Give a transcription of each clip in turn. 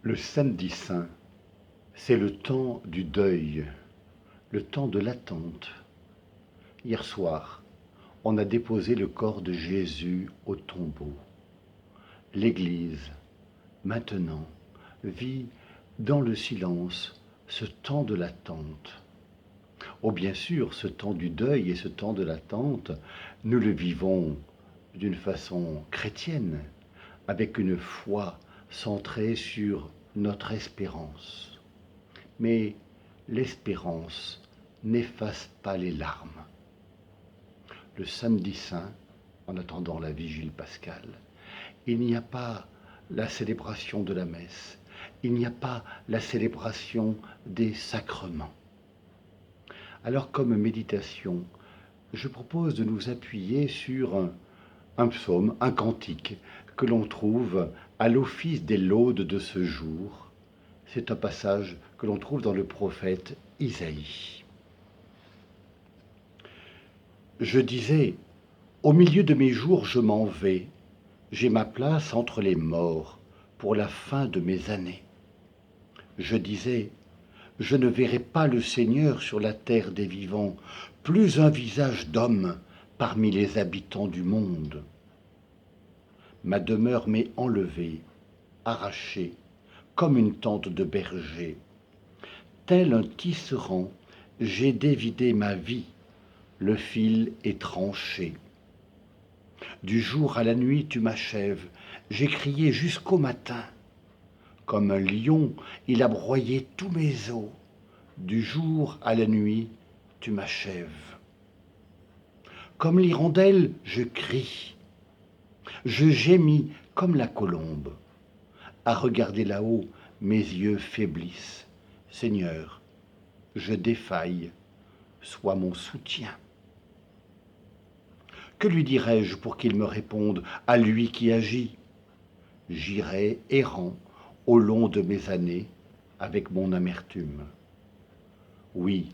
Le samedi saint, c'est le temps du deuil, le temps de l'attente. Hier soir, on a déposé le corps de Jésus au tombeau. L'Église, maintenant, vit dans le silence ce temps de l'attente. Oh, bien sûr, ce temps du deuil et ce temps de l'attente, nous le vivons d'une façon chrétienne, avec une foi centrée sur notre espérance. Mais l'espérance n'efface pas les larmes. Le samedi saint, en attendant la vigile pascale, il n'y a pas la célébration de la messe, il n'y a pas la célébration des sacrements. Alors, comme méditation, je propose de nous appuyer sur un psaume, un cantique que l'on trouve à l'office des laudes de ce jour. C'est un passage que l'on trouve dans le prophète Isaïe. Je disais, au milieu de mes jours je m'en vais, j'ai ma place entre les morts pour la fin de mes années. Je disais, je ne verrai pas le Seigneur sur la terre des vivants, plus un visage d'homme parmi les habitants du monde. Ma demeure m'est enlevée, arrachée, comme une tente de berger. Tel un tisserand, j'ai dévidé ma vie, le fil est tranché. Du jour à la nuit tu m'achèves, j'ai crié jusqu'au matin. Comme un lion, il a broyé tous mes os. Du jour à la nuit tu m'achèves. Comme l'hirondelle, je crie. Je gémis comme la colombe. À regarder là-haut, mes yeux faiblissent. Seigneur, je défaille, sois mon soutien. Que lui dirai-je pour qu'il me réponde, à lui qui agit? J'irai errant au long de mes années avec mon amertume. Oui,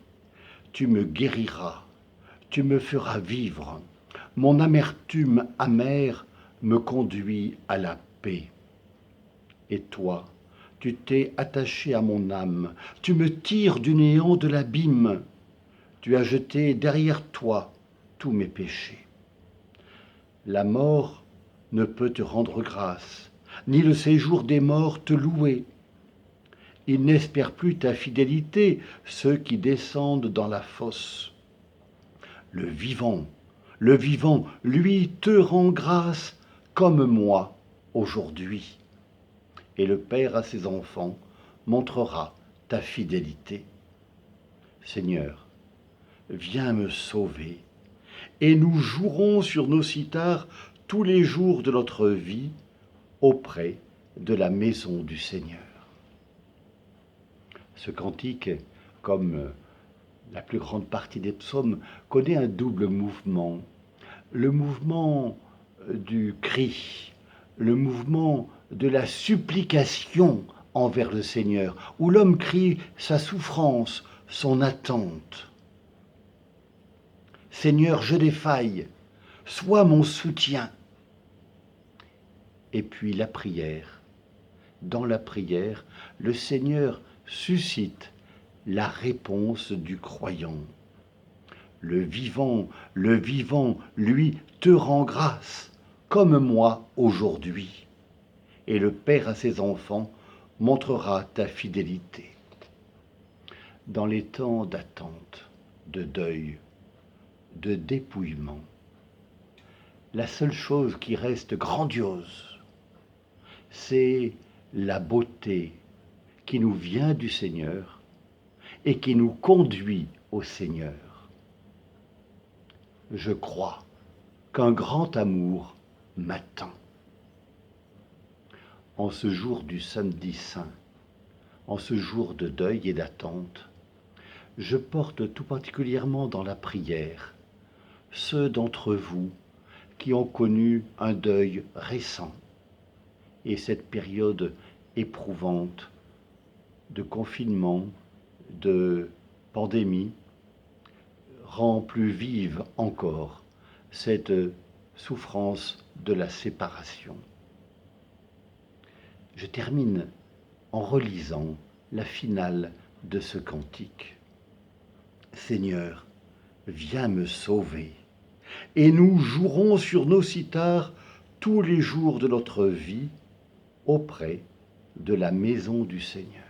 tu me guériras, tu me feras vivre. Mon amertume amère me conduit à la paix. Et toi, tu t'es attaché à mon âme, tu me tires du néant de l'abîme. Tu as jeté derrière toi tous mes péchés. La mort ne peut te rendre grâce, ni le séjour des morts te louer. Ils n'espèrent plus ta fidélité, ceux qui descendent dans la fosse. Le vivant, lui te rend grâce comme moi aujourd'hui. Et le Père à ses enfants montrera ta fidélité. Seigneur, viens me sauver, et nous jouerons sur nos cithars tous les jours de notre vie auprès de la maison du Seigneur. Ce cantique, comme la plus grande partie des psaumes, connaît un double mouvement. Le mouvement du cri, le mouvement de la supplication envers le Seigneur, où l'homme crie sa souffrance, son attente. Seigneur, je défaille, sois mon soutien. Et puis la prière. Dans la prière, le Seigneur suscite la réponse du croyant. Le vivant, lui, te rend grâce, comme moi aujourd'hui. Et le Père à ses enfants montrera ta fidélité. Dans les temps d'attente, de deuil, de dépouillement, la seule chose qui reste grandiose, c'est la beauté qui nous vient du Seigneur et qui nous conduit au Seigneur. Je crois qu'un grand amour m'attend. En ce jour du samedi saint, en ce jour de deuil et d'attente, je porte tout particulièrement dans la prière ceux d'entre vous qui ont connu un deuil récent et cette période éprouvante de confinement, de pandémie, rend plus vive encore cette souffrance de la séparation. Je termine en relisant la finale de ce cantique. Seigneur, viens me sauver, et nous jouerons sur nos cithars tous les jours de notre vie auprès de la maison du Seigneur.